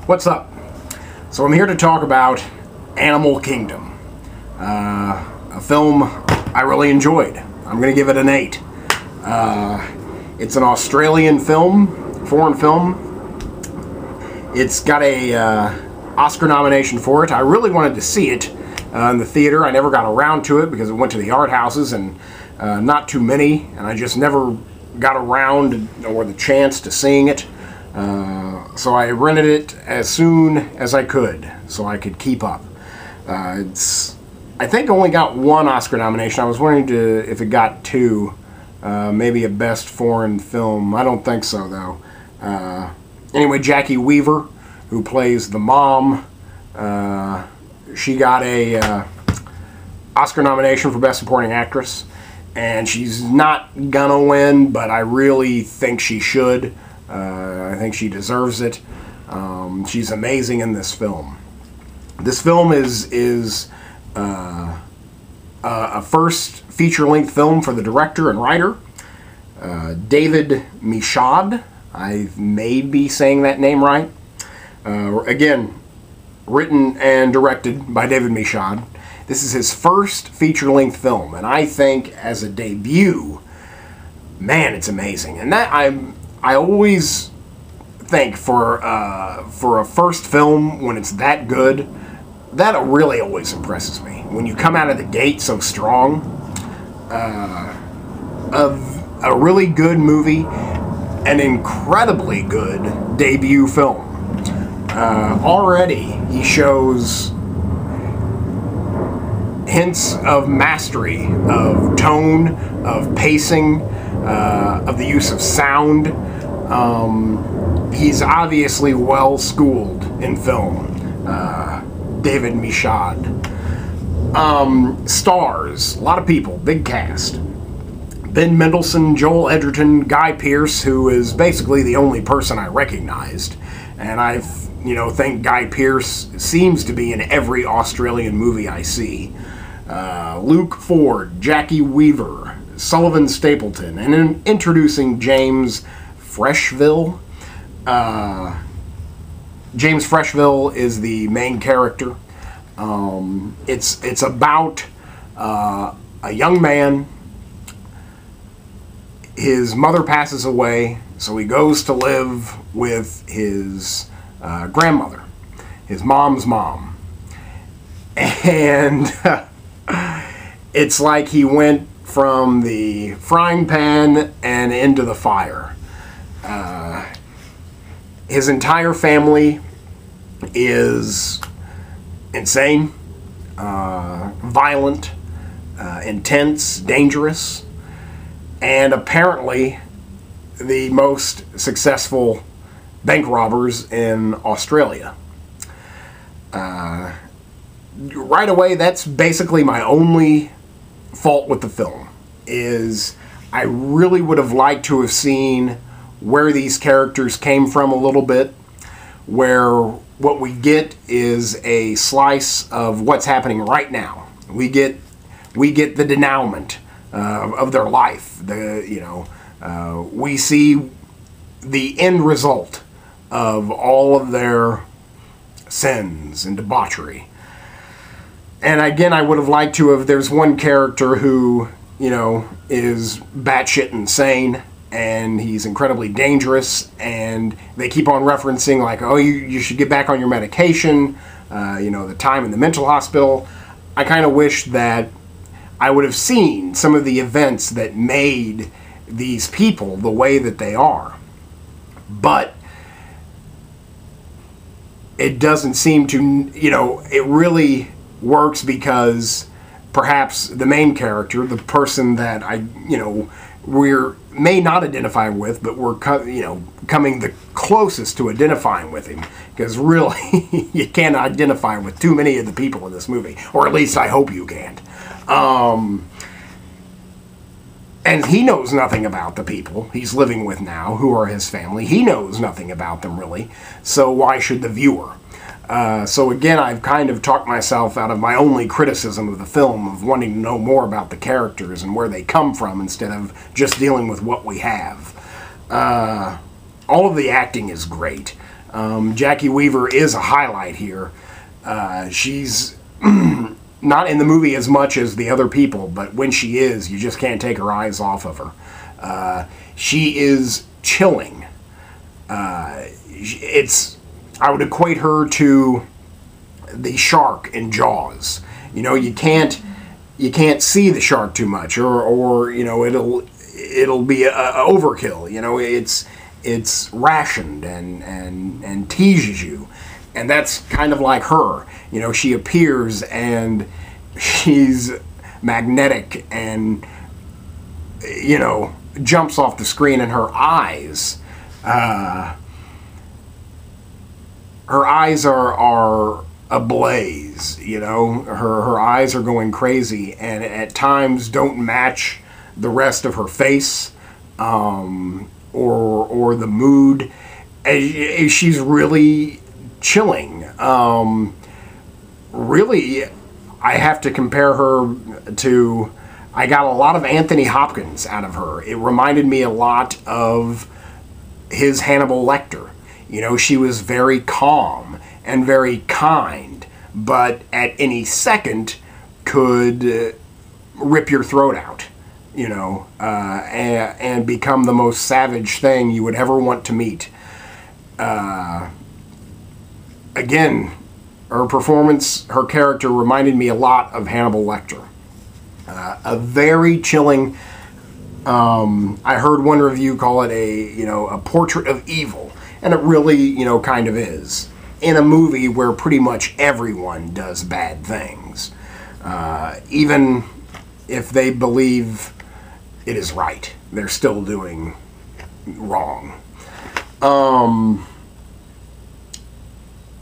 What's up? So I'm here to talk about Animal Kingdom, a film I really enjoyed. I'm going to give it an 8. It's an Australian film, foreign film. It's got a Oscar nomination for it. I really wanted to see it in the theater. I never got around to it because it went to the art houses and not too many, and I just never got around or the chance to seeing it. So I rented it as soon as I could so I could keep up. It's, I think, only got 1 Oscar nomination. I was wondering if it got 2. Maybe a Best Foreign Film. I don't think so, though. Anyway, Jackie Weaver, who plays the mom, she got a Oscar nomination for Best Supporting Actress. And she's not gonna win, but I really think she should. I think she deserves it. She's amazing in this film. This film is a first feature-length film for the director and writer, David Michaud. I may be saying that name right. Again, written and directed by David Michaud. This is his first feature-length film, and I think as a debut, man, it's amazing. And that I always think for a first film, when it's that good, that really always impresses me. When you come out of the gate so strong, of a really good movie, an incredibly good debut film. Already he shows hints of mastery, of tone, of pacing, of the use of sound. He's obviously well schooled in film. David Michaud. Stars, a lot of people, big cast. Ben Mendelsohn, Joel Edgerton, Guy Pearce, who is basically the only person I recognized. And I think Guy Pearce seems to be in every Australian movie I see. Luke Ford, Jackie Weaver, Sullivan Stapleton, and introducing James Freshville. James Freshville is the main character. It's about a young man. His mother passes away, so he goes to live with his grandmother, his mom's mom. And it's like he went from the frying pan and into the fire. His entire family is insane, violent, intense, dangerous, and apparently the most successful bank robbers in Australia. Right away, that's basically my only fault with the film, is I really would have liked to have seen where these characters came from a little bit, where what we get is a slice of what's happening right now. We get the denouement of their life. We see the end result of all of their sins and debauchery. And again, I would have liked to have, there's one character who, is batshit insane, and he's incredibly dangerous, and they keep on referencing, like, oh, you should get back on your medication, the time in the mental hospital. I kind of wish that I would have seen some of the events that made these people the way that they are. But it doesn't seem to, it really works because perhaps the main character, the person that we're may not identify with, but we're coming the closest to identifying with him, because really you can't identify with too many of the people in this movie, or at least I hope you can't. And he knows nothing about the people he's living with now, who are his family. He knows nothing about them, really, so why should the viewer? So again, I've kind of talked myself out of my only criticism of the film, of wanting to know more about the characters and where they come from instead of just dealing with what we have. All of the acting is great. Jackie Weaver is a highlight here. She's not in the movie as much as the other people, but when she is, you just can't take her eyes off of her. She is chilling. I would equate her to the shark in Jaws. You know, you can't see the shark too much, or you know, it'll be a overkill. You know, it's rationed and teases you, and that's kind of like her. You know, she appears and she's magnetic and, you know, jumps off the screen, and her eyes are ablaze. You know, her eyes are going crazy, and at times don't match the rest of her face, or the mood. She's really chilling. Really, I have to compare her to, I got a lot of Anthony Hopkins out of her. It reminded me a lot of his Hannibal Lecter. You know, she was very calm and very kind, but at any second could rip your throat out, you know, and become the most savage thing you would ever want to meet. Again, her performance, her character reminded me a lot of Hannibal Lecter. A very chilling, I heard one review call it a portrait of evil, and it really, you know, kind of is, in a movie where pretty much everyone does bad things, even if they believe it is right, they're still doing wrong.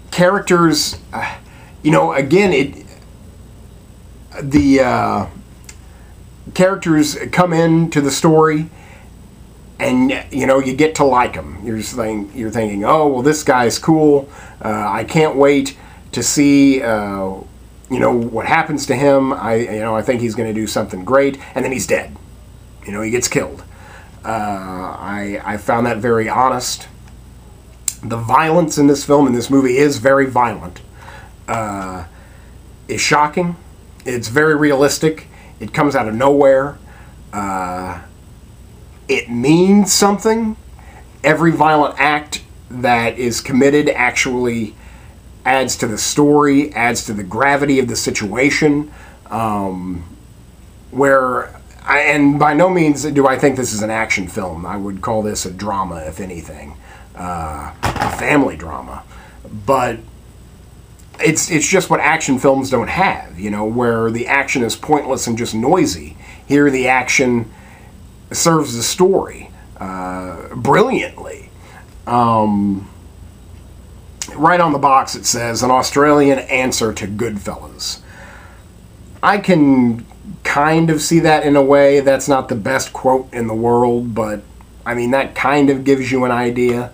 Characters, you know, again, the characters come into the story, and you know, you get to like them. You're thinking, oh well, this guy's cool. I can't wait to see you know, what happens to him. I think he's going to do something great, and then he's dead. You know, he gets killed. I found that very honest. The violence in this film, in this movie, is very violent. It's shocking. It's very realistic. It comes out of nowhere. It means something. Every violent act that is committed actually adds to the story, adds to the gravity of the situation. And by no means do I think this is an action film. I would call this a drama, if anything. A family drama. But it's just what action films don't have, you know, where the action is pointless and just noisy. Here the action serves the story brilliantly. Right on the box it says, an Australian answer to Goodfellas. I can kind of see that in a way. That's not the best quote in the world, but I mean, that kind of gives you an idea.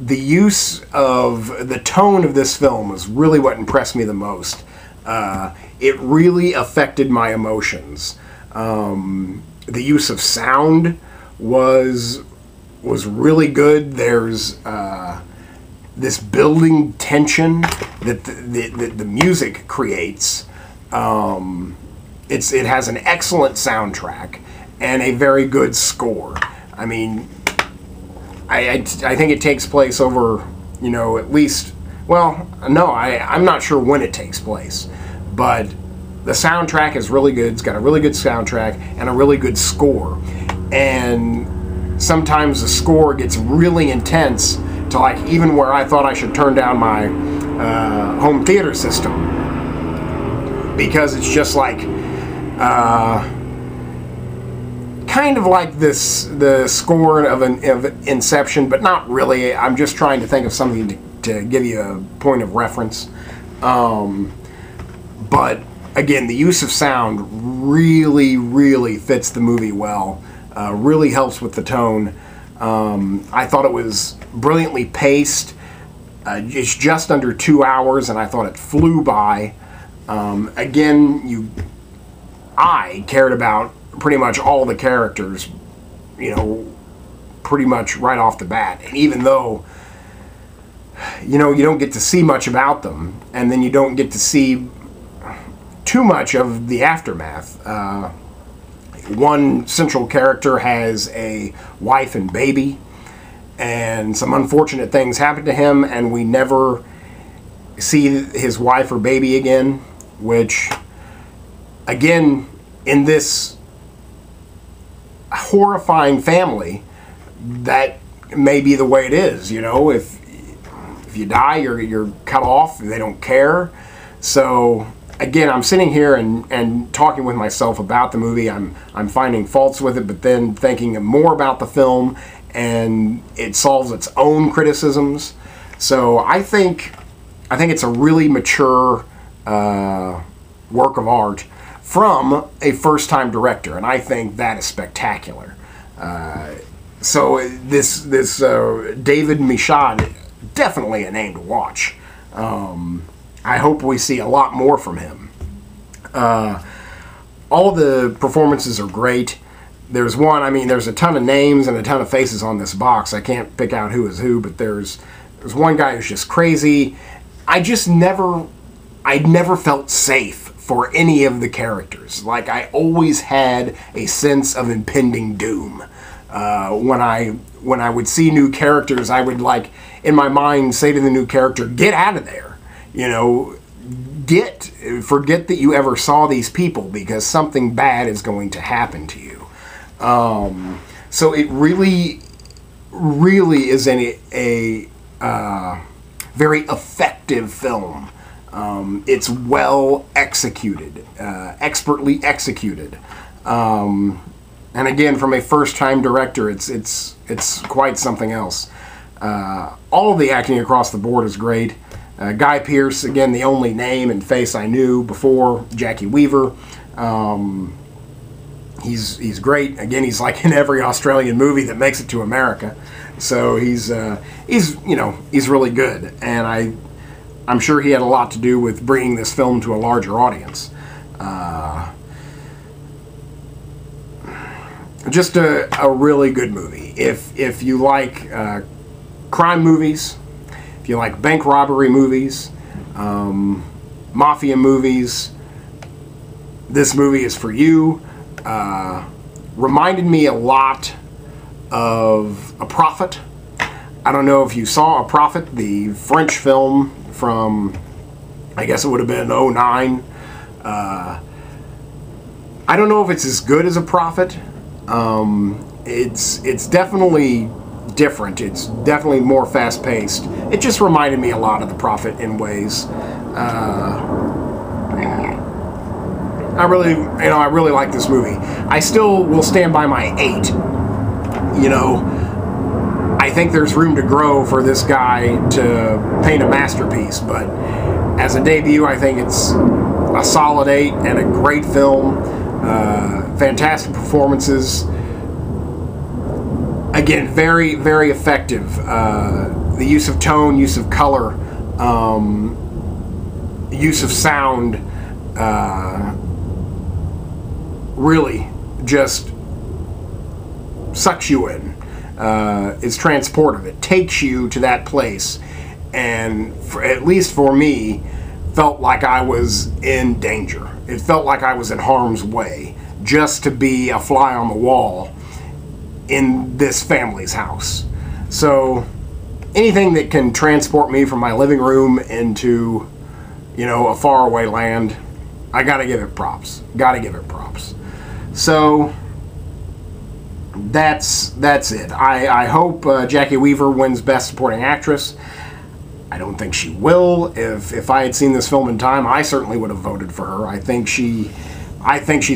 The use of the tone of this film is really what impressed me the most. It really affected my emotions. The use of sound was really good. There's this building tension that the music creates. It has an excellent soundtrack and a very good score. I mean, I think it takes place over, you know, at least, well, no, I'm not sure when it takes place, but the soundtrack is really good. It's got a really good soundtrack and a really good score. And sometimes the score gets really intense to, like, even where I thought I should turn down my home theater system, because it's just like kind of like the score of Inception, but not really. I'm just trying to think of something to give you a point of reference. But again, the use of sound really fits the movie well. Really helps with the tone. I thought it was brilliantly paced. It's just under 2 hours, and I thought it flew by. Again, I cared about pretty much all the characters, you know, pretty much right off the bat. And even though, you know, you don't get to see much about them, and then you don't get to see too much of the aftermath. One central character has a wife and baby, and some unfortunate things happen to him, and we never see his wife or baby again, which, again, in this horrifying family, that may be the way it is. You know, if you die, you're cut off. They don't care. So again, I'm sitting here and talking with myself about the movie. I'm finding faults with it, but then thinking more about the film, and it solves its own criticisms. So I think it's a really mature work of art from a first-time director, and I think that is spectacular. So this David Michôd, definitely a name to watch. I hope we see a lot more from him. All the performances are great. There's one, I mean, there's a ton of names and a ton of faces on this box. I can't pick out who is who, but there's one guy who's just crazy. I never felt safe for any of the characters. Like, I always had a sense of impending doom. When I would see new characters, I would, like, in my mind, say to the new character, get out of there. You know, forget that you ever saw these people, because something bad is going to happen to you. So it really is a very effective film. It's well executed, expertly executed. And again, from a first-time director, it's quite something else. All of the acting across the board is great. Guy Pearce, again, the only name and face I knew before Jackie Weaver. He's great. Again, he's like in every Australian movie that makes it to America. So he's really good, and I'm sure he had a lot to do with bringing this film to a larger audience. Just a really good movie. If you like crime movies, if you like bank robbery movies, mafia movies, this movie is for you. Reminded me a lot of A Prophet. I don't know if you saw A Prophet, the French film from, I guess it would have been '09. I don't know if it's as good as A Prophet. It's definitely different. It's definitely more fast-paced. It just reminded me a lot of The Prophet in ways. I really like this movie. I still will stand by my 8. You know, I think there's room to grow for this guy to paint a masterpiece, but as a debut, I think it's a solid 8 and a great film. Fantastic performances. Again, very, very effective. The use of tone, use of color, use of sound, really just sucks you in. It's transportive. It takes you to that place, and at least for me, felt like I was in danger. It felt like I was in harm's way just to be a fly on the wall in this family's house. So anything that can transport me from my living room into, you know, a faraway land, I gotta give it props. Gotta give it props. So that's it. I hope Jackie Weaver wins Best Supporting Actress. I don't think she will. If I had seen this film in time, I certainly would have voted for her. I think she's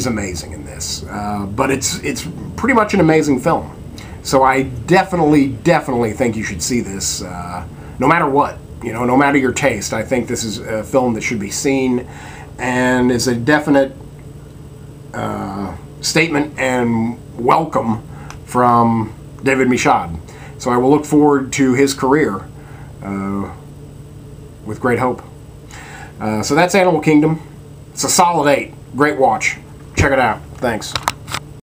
amazing in this. But it's pretty much an amazing film. So I definitely think you should see this, no matter what. You know, no matter your taste. I think this is a film that should be seen, and is a definite statement and welcome from David Michôd. So I will look forward to his career with great hope. So that's Animal Kingdom. It's a solid 8. Great watch. Check it out. Thanks.